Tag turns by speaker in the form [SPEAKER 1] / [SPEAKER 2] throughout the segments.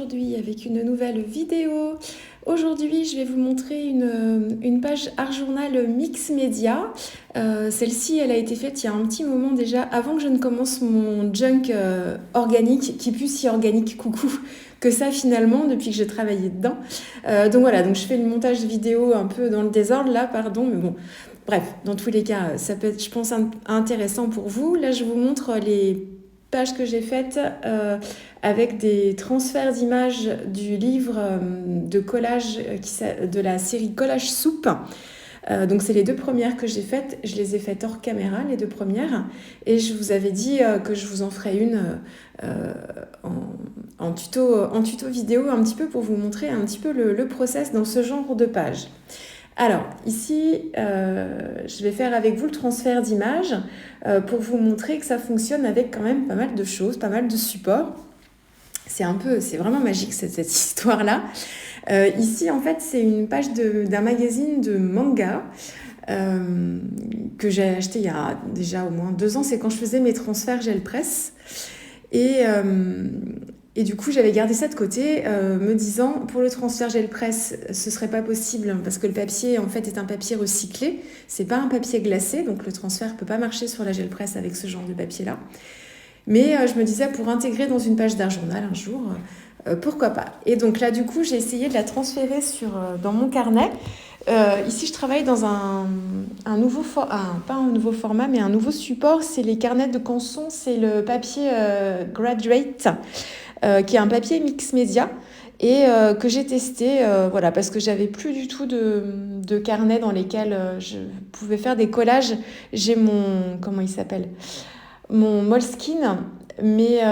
[SPEAKER 1] aujourd'hui avec une nouvelle vidéo. Aujourd'hui, je vais vous montrer une page Art Journal Mix Média. Celle-ci, elle a été faite il y a un petit moment déjà, avant que je ne commence mon junk organique, qui plus si organique, coucou, que ça finalement, depuis que j'ai travaillé dedans. Donc voilà, donc je fais le montage vidéo un peu dans le désordre là, pardon, mais bon. Bref, dans tous les cas, ça peut être, je pense, intéressant pour vous. Là, je vous montre les pages que j'ai faites avec des transferts d'images du livre de collage de la série Collage Soupe. Donc c'est les deux premières que j'ai faites. Je les ai faites hors caméra, les deux premières. Et je vous avais dit que je vous en ferai une en tuto vidéo un petit peu pour vous montrer un petit peu le process dans ce genre de page. Alors, ici, je vais faire avec vous le transfert d'images pour vous montrer que ça fonctionne avec quand même pas mal de choses, pas mal de supports. C'est vraiment magique cette histoire-là. Ici, en fait, c'est une page d'un magazine de manga que j'ai acheté il y a déjà au moins 2 ans. C'est quand je faisais mes transferts gel presse. Et du coup, j'avais gardé ça de côté, me disant, pour le transfert gel presse, ce serait pas possible parce que le papier, en fait, est un papier recyclé. C'est pas un papier glacé, donc le transfert peut pas marcher sur la gel presse avec ce genre de papier-là. Mais je me disais, pour intégrer dans une page d'Art Journal un jour, pourquoi pas. Et donc là, du coup, j'ai essayé de la transférer dans mon carnet. Ici, je travaille dans un nouveau pas un nouveau format, mais un nouveau support. C'est les carnets de canson, c'est le papier Graduate. Qui est un papier mix média et que j'ai testé voilà, parce que j'avais plus du tout de carnet dans lesquels je pouvais faire des collages. J'ai mon Moleskine, mais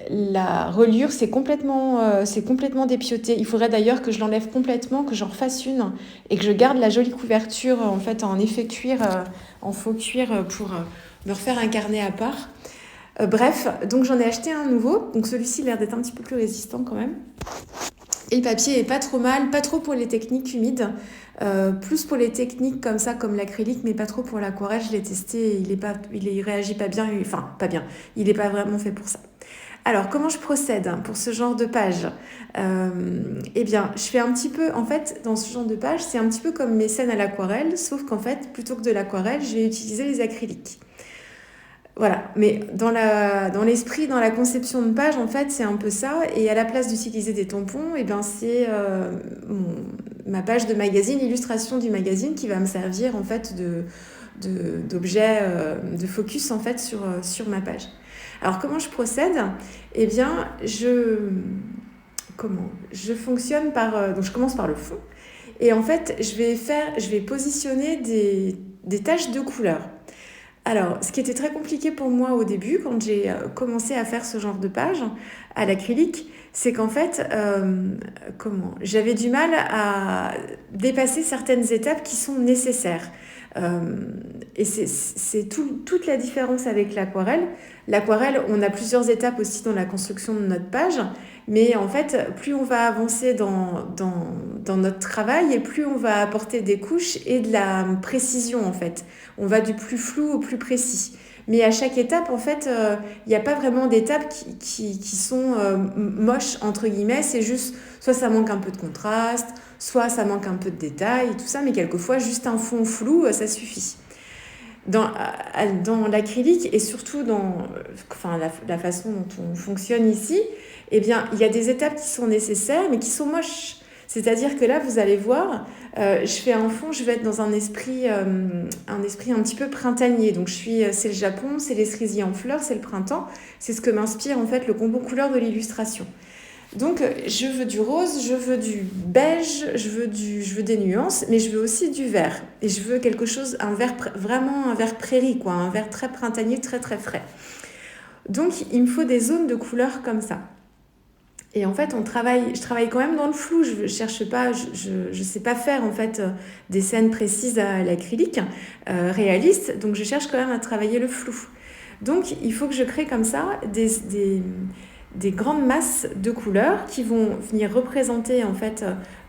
[SPEAKER 1] la reliure c'est complètement dépioté. Il faudrait d'ailleurs que je l'enlève complètement, que j'en refasse une et que je garde la jolie couverture en fait en effet cuir, en faux cuir pour me refaire un carnet à part. Bref, donc j'en ai acheté un nouveau. Donc celui-ci a l'air d'être un petit peu plus résistant quand même. Et le papier est pas trop mal, pas trop pour les techniques humides, plus pour les techniques comme ça, comme l'acrylique, mais pas trop pour l'aquarelle. Je l'ai testé, il réagit pas bien, enfin pas bien, il est pas vraiment fait pour ça. Alors, comment je procède pour ce genre de page ? Eh bien, je fais un petit peu, en fait, dans ce genre de page, c'est un petit peu comme mes scènes à l'aquarelle, sauf qu'en fait, plutôt que de l'aquarelle, je vais utiliser les acryliques. Voilà, mais dans l'esprit, dans la conception de page, en fait, c'est un peu ça. Et à la place d'utiliser des tampons, eh ben, c'est ma page de magazine, l'illustration du magazine qui va me servir en fait d'objet de focus en fait sur ma page. Alors comment je procède ? Eh bien, je fonctionne donc je commence par le fond. Et en fait, je vais positionner des taches de couleur. Alors, ce qui était très compliqué pour moi au début, quand j'ai commencé à faire ce genre de page à l'acrylique, c'est qu'en fait, j'avais du mal à dépasser certaines étapes qui sont nécessaires. Et c'est toute la différence avec l'aquarelle. L'aquarelle, on a plusieurs étapes aussi dans la construction de notre page, mais en fait, plus on va avancer dans notre travail et plus on va apporter des couches et de la précision en fait. On va du plus flou au plus précis. Mais à chaque étape, en fait, il n'y a pas vraiment d'étapes qui sont moches, entre guillemets. C'est juste, soit ça manque un peu de contraste, soit ça manque un peu de détails, tout ça, mais quelquefois, juste un fond flou, ça suffit. Dans l'acrylique et surtout dans la façon dont on fonctionne ici, eh bien, il y a des étapes qui sont nécessaires, mais qui sont moches. C'est-à-dire que là, vous allez voir, je fais un fond, je vais être dans un esprit un petit peu printanier. Donc, c'est le Japon, c'est les cerisiers en fleurs, c'est le printemps. C'est ce que m'inspire en fait le combo couleur de l'illustration. Donc, je veux du rose, je veux du beige, je veux des nuances, mais je veux aussi du vert. Et je veux quelque chose, vraiment un vert prairie, quoi, un vert très printanier, très très frais. Donc, il me faut des zones de couleurs comme ça. Et en fait, je travaille quand même dans le flou. Je cherche pas, je sais pas faire en fait des scènes précises à l'acrylique, réalistes. Donc, je cherche quand même à travailler le flou. Donc, il faut que je crée comme ça des grandes masses de couleurs qui vont venir représenter en fait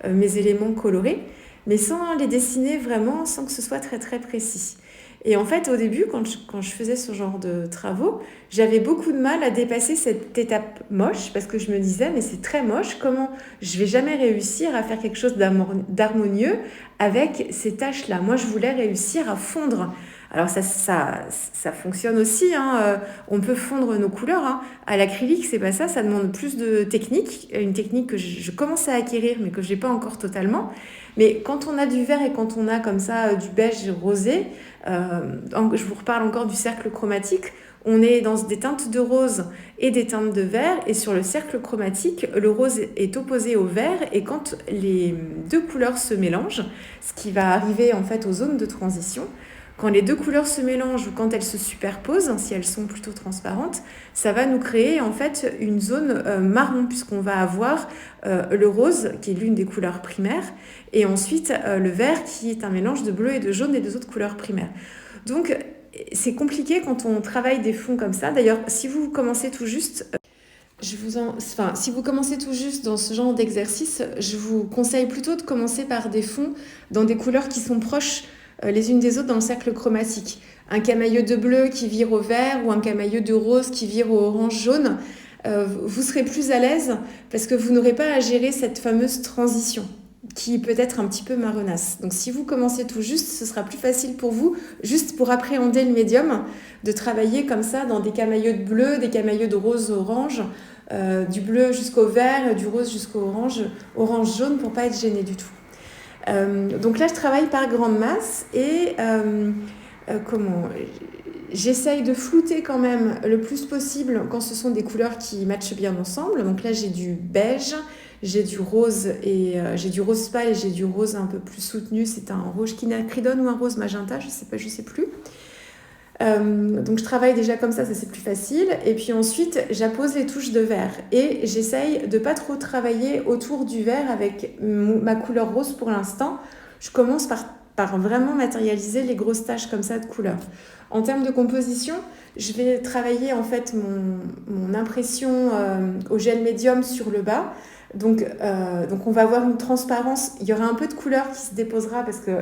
[SPEAKER 1] mes éléments colorés, mais sans les dessiner vraiment, sans que ce soit très très précis. Et en fait, au début, quand je faisais ce genre de travaux, j'avais beaucoup de mal à dépasser cette étape moche parce que je me disais, mais c'est très moche, comment je vais jamais réussir à faire quelque chose d'harmonieux avec ces tâches-là. Moi, je voulais réussir à fondre. Alors ça fonctionne aussi, hein. On peut fondre nos couleurs, hein. À l'acrylique, c'est pas ça, ça demande plus de technique, une technique que je commence à acquérir mais que je n'ai pas encore totalement. Mais quand on a du vert et quand on a comme ça du beige rosé, je vous reparle encore du cercle chromatique, on est dans des teintes de rose et des teintes de vert, et sur le cercle chromatique, le rose est opposé au vert, et quand les deux couleurs se mélangent, ce qui va arriver en fait aux zones de transition, quand les deux couleurs se mélangent ou quand elles se superposent, si elles sont plutôt transparentes, ça va nous créer en fait une zone marron, puisqu'on va avoir le rose qui est l'une des couleurs primaires, et ensuite le vert qui est un mélange de bleu et de jaune et des autres couleurs primaires. Donc c'est compliqué quand on travaille des fonds comme ça. D'ailleurs, si vous commencez tout juste, si vous commencez tout juste dans ce genre d'exercice, je vous conseille plutôt de commencer par des fonds dans des couleurs qui sont proches les unes des autres dans le cercle chromatique. Un camailleux de bleu qui vire au vert ou un camailleux de rose qui vire au orange-jaune, vous serez plus à l'aise parce que vous n'aurez pas à gérer cette fameuse transition qui peut être un petit peu marronasse. Donc si vous commencez tout juste, ce sera plus facile pour vous, juste pour appréhender le médium, de travailler comme ça dans des camailleux de bleu, des camailleux de rose-orange, du bleu jusqu'au vert, du rose jusqu'au orange-jaune pour pas être gêné du tout. Donc là, je travaille par grande masse et j'essaye de flouter quand même le plus possible quand ce sont des couleurs qui matchent bien ensemble. Donc là, j'ai du beige, j'ai du rose et j'ai du rose pâle et j'ai du rose un peu plus soutenu. C'est un rouge quinacridone ou un rose magenta, je sais plus. Donc je travaille déjà comme ça c'est plus facile. Et puis ensuite, j'appose les touches de vert et j'essaye de pas trop travailler autour du vert avec ma couleur rose pour l'instant. Je commence par vraiment matérialiser les grosses taches comme ça de couleur. En termes de composition, je vais travailler en fait mon impression au gel médium sur le bas. Donc on va avoir une transparence, il y aura un peu de couleur qui se déposera parce que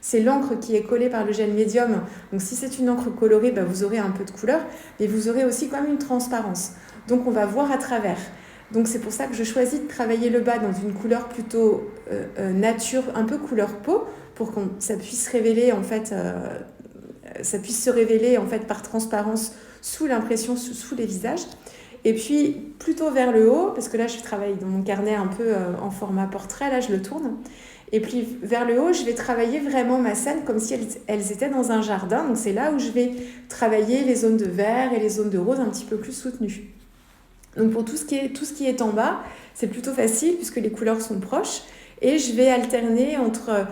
[SPEAKER 1] c'est l'encre qui est collée par le gel médium. Donc si c'est une encre colorée, vous aurez un peu de couleur, mais vous aurez aussi quand même une transparence. Donc on va voir à travers. Donc c'est pour ça que je choisis de travailler le bas dans une couleur plutôt nature, un peu couleur peau, pour que ça puisse révéler en fait, ça puisse se révéler en fait par transparence sous l'impression, sous les visages. Et puis plutôt vers le haut, parce que là je travaille dans mon carnet un peu en format portrait, là je le tourne. Et puis vers le haut, je vais travailler vraiment ma scène comme si elles étaient dans un jardin. Donc c'est là où je vais travailler les zones de vert et les zones de rose un petit peu plus soutenues. Donc pour tout ce qui est en bas, c'est plutôt facile puisque les couleurs sont proches. Et je vais alterner entre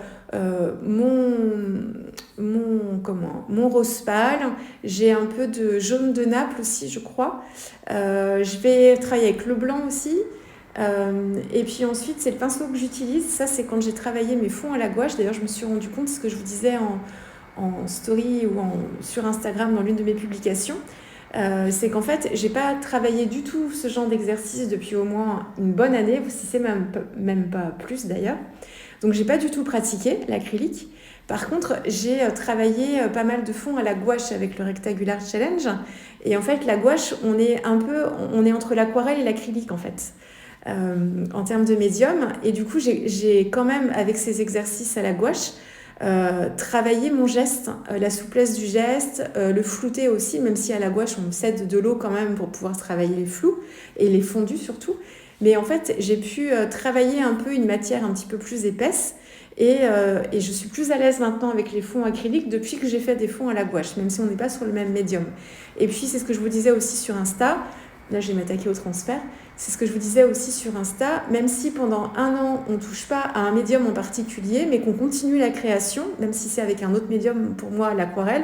[SPEAKER 1] mon rose pâle, j'ai un peu de jaune de Naples aussi, je crois. Je vais travailler avec le blanc aussi. Et puis ensuite, c'est le pinceau que j'utilise. Ça, c'est quand j'ai travaillé mes fonds à la gouache. D'ailleurs, je me suis rendu compte, ce que je vous disais en story ou sur Instagram dans l'une de mes publications, c'est qu'en fait, j'ai pas travaillé du tout ce genre d'exercice depuis au moins une bonne année, si c'est même pas plus d'ailleurs. Donc j'ai pas du tout pratiqué l'acrylique. Par contre, j'ai travaillé pas mal de fonds à la gouache avec le Rectangular Challenge. Et en fait, la gouache, on est entre l'aquarelle et l'acrylique en fait, en termes de médium. Et du coup, j'ai quand même, avec ces exercices à la gouache, travailler mon geste, la souplesse du geste, le flouter aussi, même si à la gouache on cède de l'eau quand même pour pouvoir travailler les flous et les fondus surtout. Mais en fait, j'ai pu travailler un peu une matière un petit peu plus épaisse et je suis plus à l'aise maintenant avec les fonds acryliques depuis que j'ai fait des fonds à la gouache, même si on n'est pas sur le même médium. Et puis c'est ce que je vous disais aussi sur Insta. Là, je vais m'attaquer au transfert. C'est ce que je vous disais aussi sur Insta. Même si pendant 1 an, on ne touche pas à un médium en particulier, mais qu'on continue la création, même si c'est avec un autre médium, pour moi, l'aquarelle,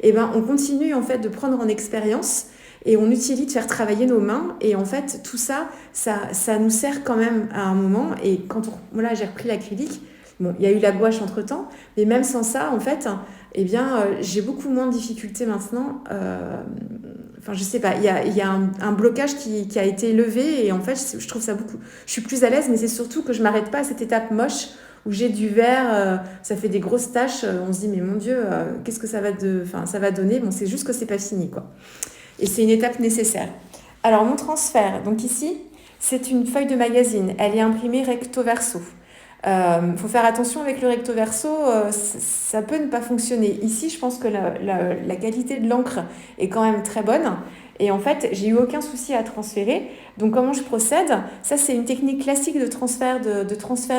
[SPEAKER 1] on continue en fait de prendre en expérience et on utilise de faire travailler nos mains. Et en fait, tout ça nous sert quand même à un moment. Et quand j'ai repris l'acrylique, bon, il y a eu la gouache entre-temps, mais même sans ça, en fait, j'ai beaucoup moins de difficultés maintenant. Je sais pas, il y a un blocage qui a été levé et en fait, je trouve ça beaucoup... Je suis plus à l'aise, mais c'est surtout que je m'arrête pas à cette étape moche où j'ai du vert, ça fait des grosses taches, on se dit mais mon Dieu, qu'est-ce que ça va donner? Bon, c'est juste que c'est pas fini, quoi. Et c'est une étape nécessaire. Alors mon transfert, donc ici, c'est une feuille de magazine. Elle est imprimée recto verso. Faut faire attention avec le recto verso, ça peut ne pas fonctionner. Ici, je pense que la qualité de l'encre est quand même très bonne. Et en fait, j'ai eu aucun souci à transférer. Donc, comment je procède? Ça, c'est une technique classique de transfert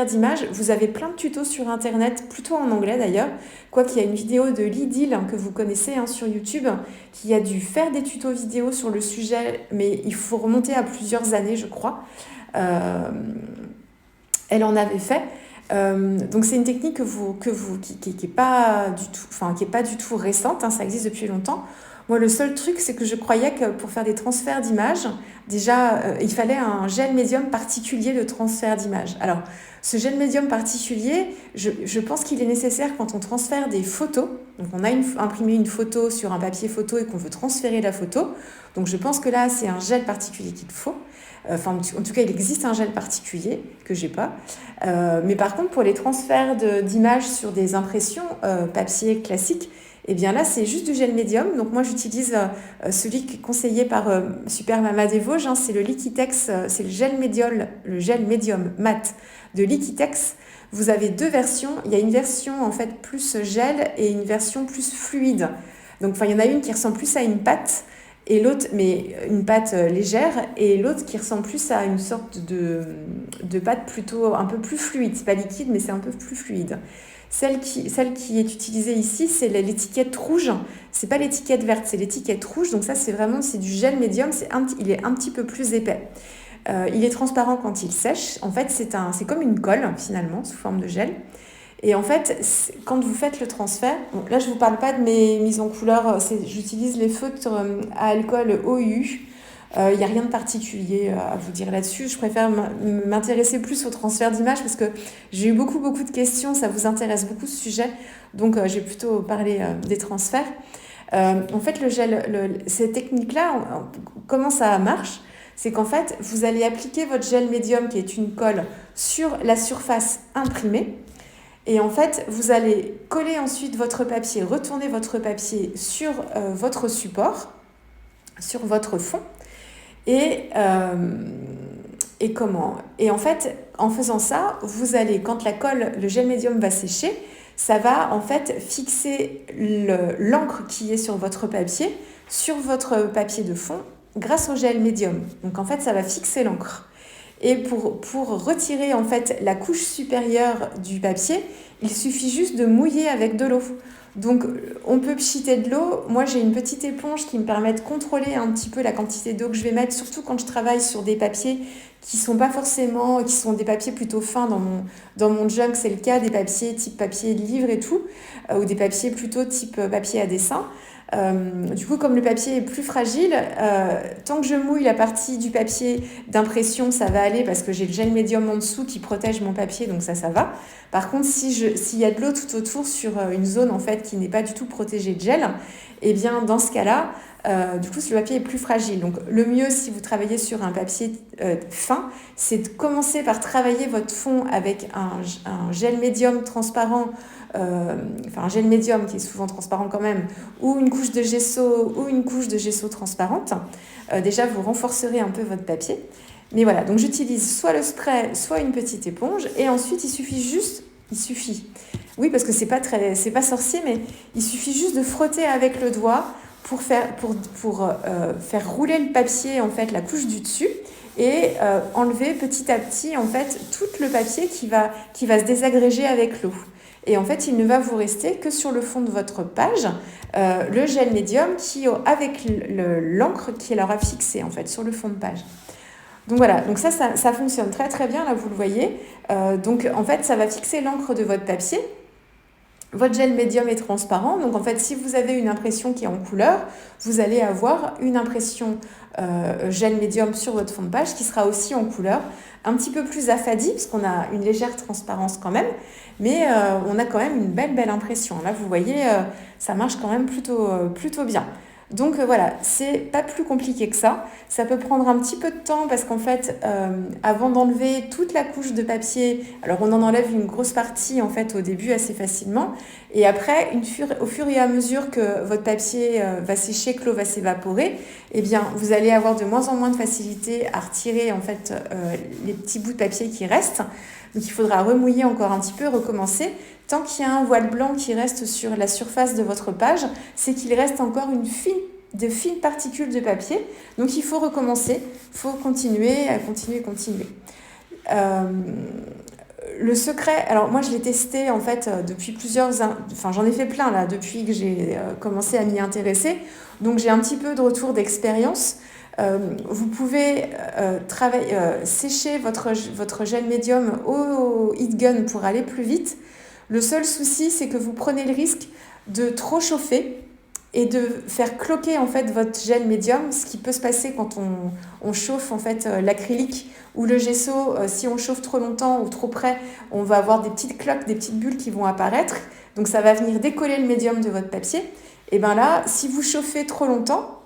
[SPEAKER 1] d'image. Vous avez plein de tutos sur Internet, plutôt en anglais d'ailleurs. Quoiqu'il y a une vidéo de Lydil que vous connaissez sur YouTube, qui a dû faire des tutos vidéo sur le sujet, mais il faut remonter à plusieurs années, je crois. Elle en avait fait. Donc c'est une technique qui est pas du tout, qui est pas du tout récente, ça existe depuis longtemps. Moi, le seul truc, c'est que je croyais que pour faire des transferts d'images, déjà, il fallait un gel médium particulier de transfert d'images. Alors, ce gel médium particulier, je pense qu'il est nécessaire quand on transfère des photos. Donc, on a imprimé une photo sur un papier photo et qu'on veut transférer la photo. Donc, je pense que là, c'est un gel particulier qu'il faut. En tout cas, il existe un gel particulier que j'ai pas. Mais par contre, pour les transferts d'images sur des impressions papier classiques, eh bien là, c'est juste du gel médium. Donc moi, j'utilise celui qui est conseillé par Super Mama des Vosges. C'est le Liquitex, c'est le gel médium mat de Liquitex. Vous avez deux versions. Il y a une version en fait plus gel et une version plus fluide. Donc il y en a une qui ressemble plus à une pâte et l'autre, mais une pâte légère, et l'autre qui ressemble plus à une sorte de pâte plutôt un peu plus fluide. C'est pas liquide, mais c'est un peu plus fluide. Celle qui est utilisée ici, c'est l'étiquette rouge. C'est pas l'étiquette verte, c'est l'étiquette rouge. Donc ça, c'est du gel médium. Il est un petit peu plus épais. Il est transparent quand il sèche. En fait, c'est comme une colle finalement sous forme de gel. Et en fait, quand vous faites le transfert, bon, là je ne vous parle pas de mes mises en couleur, j'utilise les feutres à alcool OU. Il n'y a rien de particulier à vous dire là-dessus. Je préfère m'intéresser plus au transfert d'image parce que j'ai eu beaucoup de questions, ça vous intéresse beaucoup ce sujet. Donc j'ai plutôt parlé des transferts. En fait, cette technique-là, comment ça marche? C'est qu'en fait, vous allez appliquer votre gel médium qui est une colle sur la surface imprimée. Et en fait, vous allez coller ensuite votre papier, retourner votre papier sur votre support, sur votre fond. Et en fait, en faisant ça, vous allez, quand le gel médium va sécher, ça va en fait fixer l'encre qui est sur votre papier de fond grâce au gel médium. Donc en fait, ça va fixer l'encre. Et pour retirer en fait la couche supérieure du papier, il suffit juste de mouiller avec de l'eau. Donc on peut pchiter de l'eau. Moi j'ai une petite éponge qui me permet de contrôler un petit peu la quantité d'eau que je vais mettre, surtout quand je travaille sur des papiers qui sont des papiers plutôt fins dans mon junk, c'est le cas des papiers type papier de livre et tout, ou des papiers plutôt type papier à dessin. Du coup, comme le papier est plus fragile, tant que je mouille la partie du papier d'impression, ça va aller parce que j'ai le gel médium en dessous qui protège mon papier, donc ça va. Par contre, s'il y a de l'eau tout autour sur une zone en fait qui n'est pas du tout protégée de gel, eh bien dans ce cas-là, du coup, le papier est plus fragile. Donc le mieux, si vous travaillez sur un papier fin, c'est de commencer par travailler votre fond avec un gel médium transparent, un gel médium qui est souvent transparent quand même, ou une couche de gesso transparente. Déjà, vous renforcerez un peu votre papier. Mais voilà, donc j'utilise soit le spray, soit une petite éponge, et ensuite il suffit. Oui, parce que c'est pas sorcier, mais il suffit juste de frotter avec le doigt pour faire rouler le papier, en fait, la couche du dessus, et enlever petit à petit, en fait, tout le papier qui va se désagréger avec l'eau. Et en fait, il ne va vous rester que sur le fond de votre page le gel médium avec l'encre qui l'aura fixé, en fait, sur le fond de page. Donc voilà, donc ça fonctionne très très bien, là vous le voyez. Donc en fait, ça va fixer l'encre de votre papier. Votre gel médium est transparent, donc en fait, si vous avez une impression qui est en couleur, vous allez avoir une impression gel médium sur votre fond de page qui sera aussi en couleur, un petit peu plus affadie, parce qu'on a une légère transparence quand même, mais on a quand même une belle impression. Là, vous voyez, ça marche quand même plutôt bien. Donc voilà, c'est pas plus compliqué que ça. Ça peut prendre un petit peu de temps parce qu'en fait, avant d'enlever toute la couche de papier, alors on en enlève une grosse partie en fait au début assez facilement. Et après, au fur et à mesure que votre papier va sécher, que l'eau va s'évaporer, eh bien, vous allez avoir de moins en moins de facilité à retirer en fait les petits bouts de papier qui restent. Donc il faudra remouiller encore un petit peu, recommencer. Tant qu'il y a un voile blanc qui reste sur la surface de votre page, c'est qu'il reste encore de fines particules de papier. Donc il faut recommencer, il faut continuer. Euh, le secret, alors moi je l'ai testé en fait depuis enfin j'en ai fait plein là depuis que j'ai commencé à m'y intéresser. Donc j'ai un petit peu de retour d'expérience. Vous pouvez sécher votre gel médium au heat gun pour aller plus vite. Le seul souci, c'est que vous prenez le risque de trop chauffer et de faire cloquer en fait votre gel médium, ce qui peut se passer quand on chauffe en fait l'acrylique ou le gesso. Si on chauffe trop longtemps ou trop près, on va avoir des petites cloques, des petites bulles qui vont apparaître. Donc ça va venir décoller le médium de votre papier. Et bien là, si vous chauffez trop longtemps,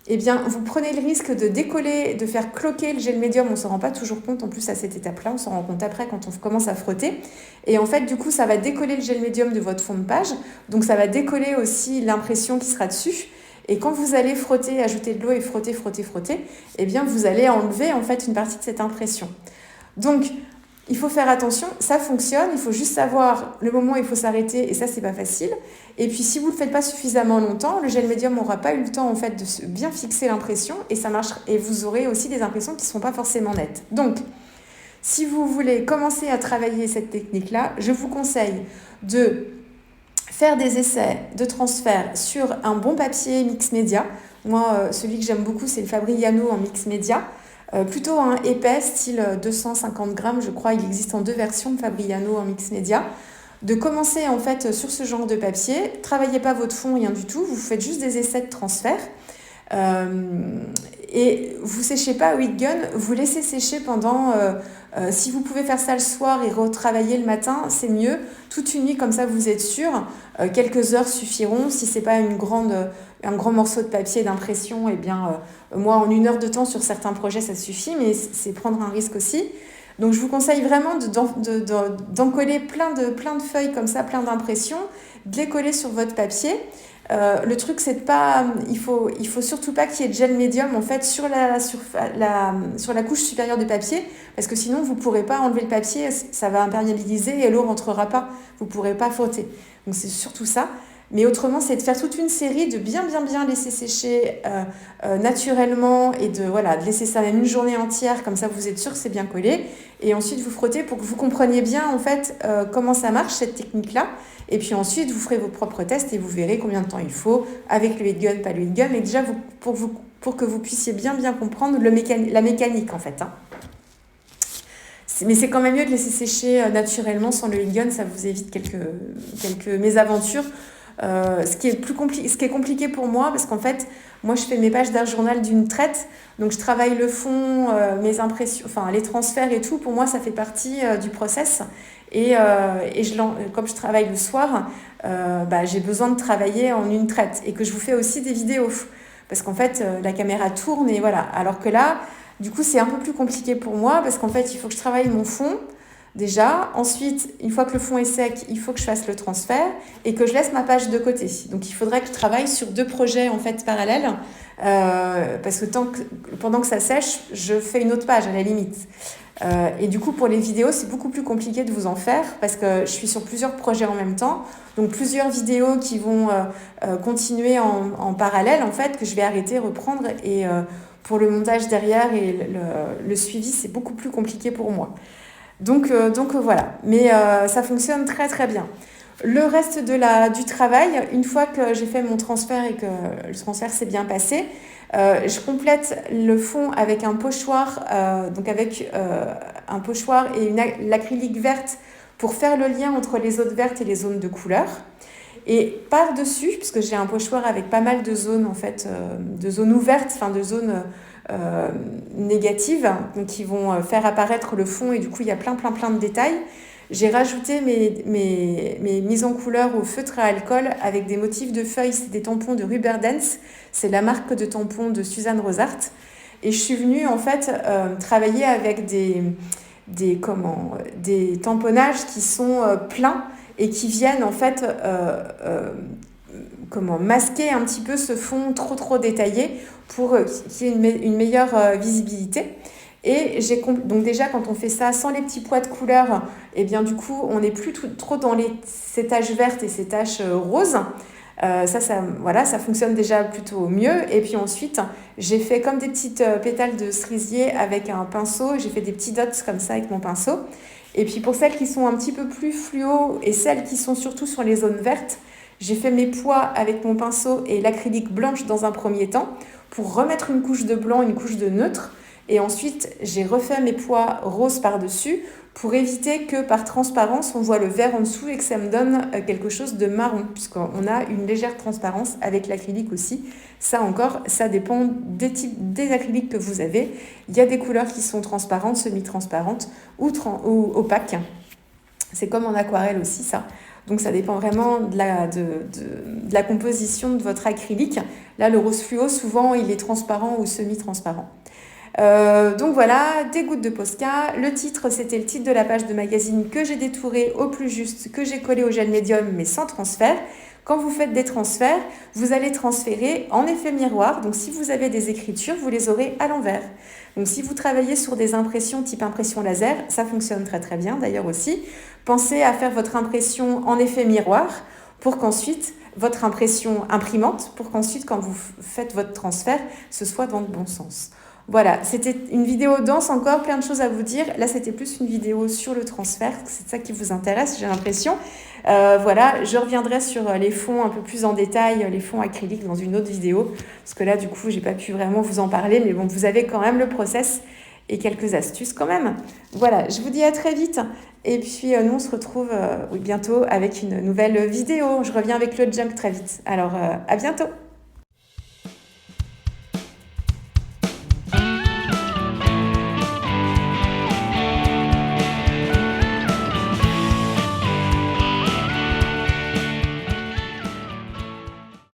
[SPEAKER 1] eh bien, vous prenez le risque de décoller, de faire cloquer le gel médium. On ne s'en rend pas toujours compte en plus à cette étape-là. On s'en rend compte après quand on commence à frotter. Et en fait, du coup, ça va décoller le gel médium de votre fond de page. Donc, ça va décoller aussi l'impression qui sera dessus. Et quand vous allez frotter, ajouter de l'eau et frotter, eh bien, vous allez enlever en fait une partie de cette impression. Donc, il faut faire attention, ça fonctionne, il faut juste savoir le moment où il faut s'arrêter, et ça, c'est pas facile. Et puis, si vous ne le faites pas suffisamment longtemps, le gel médium n'aura pas eu le temps en fait, de bien fixer l'impression, et ça marche. Et vous aurez aussi des impressions qui ne sont pas forcément nettes. Donc, si vous voulez commencer à travailler cette technique-là, je vous conseille de faire des essais de transfert sur un bon papier mix média. Moi, celui que j'aime beaucoup, c'est le Fabriano en mix média. Plutôt un épais, style 250 grammes, je crois. Il existe en 2 versions de Fabriano en mix média. De commencer en fait sur ce genre de papier. Travaillez pas votre fond, rien du tout. Vous faites juste des essais de transfert. Et vous séchez pas au heat gun, vous laissez sécher pendant... si vous pouvez faire ça le soir et retravailler le matin, c'est mieux. Toute une nuit, comme ça, vous êtes sûr. Quelques heures suffiront. Si c'est pas un grand morceau de papier d'impression, eh bien, moi, en 1 heure de temps, sur certains projets, ça suffit, mais c'est prendre un risque aussi. Donc, je vous conseille vraiment d'encoller plein de feuilles comme ça, plein d'impressions, de les coller sur votre papier. Le truc, c'est de pas... Il faut surtout pas qu'il y ait de gel médium en fait, sur la couche supérieure de papier, parce que sinon, vous ne pourrez pas enlever le papier, ça va imperméabiliser et l'eau ne rentrera pas. Vous ne pourrez pas frotter. Donc, c'est surtout ça. Mais autrement, c'est de faire toute une série, de bien laisser sécher naturellement et de laisser ça même une journée entière, comme ça vous êtes sûr que c'est bien collé. Et ensuite, vous frottez pour que vous compreniez bien en fait comment ça marche cette technique-là. Et puis ensuite, vous ferez vos propres tests et vous verrez combien de temps il faut avec le heat gun, pas le heat gun. Mais déjà, pour que vous puissiez bien comprendre la mécanique en fait. Hein. Mais c'est quand même mieux de laisser sécher naturellement sans le heat gun, ça vous évite quelques mésaventures. Ce qui est compliqué pour moi, parce qu'en fait, moi je fais mes pages d'art journal d'une traite, donc je travaille le fond, mes impressions, enfin les transferts et tout, pour moi ça fait partie du process. Et comme je travaille le soir, j'ai besoin de travailler en une traite et que je vous fais aussi des vidéos. Parce qu'en fait, la caméra tourne et voilà. Alors que là, du coup, c'est un peu plus compliqué pour moi parce qu'en fait, il faut que je travaille mon fond déjà. Ensuite, une fois que le fond est sec, il faut que je fasse le transfert et que je laisse ma page de côté. Donc, il faudrait que je travaille sur 2 projets en fait parallèles parce que pendant que ça sèche, je fais une autre page à la limite. Et du coup, pour les vidéos, c'est beaucoup plus compliqué de vous en faire parce que je suis sur plusieurs projets en même temps. Donc, plusieurs vidéos qui vont continuer en parallèle, en fait, que je vais arrêter, reprendre. Et pour le montage derrière et le suivi, c'est beaucoup plus compliqué pour moi. Donc voilà. Mais ça fonctionne très, très bien. Le reste du travail, une fois que j'ai fait mon transfert et que le transfert s'est bien passé, je complète le fond avec un pochoir, un pochoir et l'acrylique verte pour faire le lien entre les zones vertes et les zones de couleur. Et par-dessus, puisque j'ai un pochoir avec pas mal de zones, en fait, de zones ouvertes, enfin de zones négatives, donc qui vont faire apparaître le fond, et du coup, il y a plein de détails. J'ai rajouté mes mises en couleur au feutre à alcool avec des motifs de feuilles. C'est des tampons de Ruberdance. C'est la marque de tampons de Suzanne Rosart. Et je suis venue en fait travailler avec des tamponnages qui sont pleins et qui viennent en fait masquer un petit peu ce fond trop détaillé pour qu'il y ait une meilleure visibilité. Et donc déjà, quand on fait ça sans les petits pois de couleur, et bien du coup, on n'est plus trop dans ces taches vertes et ces taches roses. Voilà, ça fonctionne déjà plutôt mieux. Et puis ensuite, j'ai fait comme des petites pétales de cerisier avec un pinceau. J'ai fait des petits dots comme ça avec mon pinceau. Et puis pour celles qui sont un petit peu plus fluo et celles qui sont surtout sur les zones vertes, j'ai fait mes pois avec mon pinceau et l'acrylique blanche dans un premier temps pour remettre une couche de blanc, une couche de neutre. Et ensuite, j'ai refait mes pois roses par-dessus pour éviter que par transparence, on voit le vert en dessous et que ça me donne quelque chose de marron, puisqu'on a une légère transparence avec l'acrylique aussi. Ça encore, ça dépend des acryliques que vous avez. Il y a des couleurs qui sont transparentes, semi-transparentes ou opaques. C'est comme en aquarelle aussi, ça. Donc ça dépend vraiment de la composition de votre acrylique. Là, le rose fluo, souvent, il est transparent ou semi-transparent. Donc voilà, des gouttes de Posca. Le titre, c'était le titre de la page de magazine que j'ai détouré au plus juste, que j'ai collé au gel médium, mais sans transfert. Quand vous faites des transferts, vous allez transférer en effet miroir. Donc si vous avez des écritures, vous les aurez à l'envers. Donc si vous travaillez sur des impressions type impression laser, ça fonctionne très bien d'ailleurs aussi. Pensez à faire votre impression en effet miroir pour qu'ensuite votre impression imprimante, pour qu'ensuite quand vous faites votre transfert, ce soit dans le bon sens. Voilà, c'était une vidéo dense encore, plein de choses à vous dire. Là, c'était plus une vidéo sur le transfert, c'est ça qui vous intéresse, j'ai l'impression. Voilà, je reviendrai sur les fonds un peu plus en détail, les fonds acryliques dans une autre vidéo, parce que là, du coup, j'ai pas pu vraiment vous en parler, mais bon, vous avez quand même le process et quelques astuces quand même. Voilà, je vous dis à très vite. Et puis, nous, on se retrouve bientôt avec une nouvelle vidéo. Je reviens avec le junk très vite. Alors, à bientôt.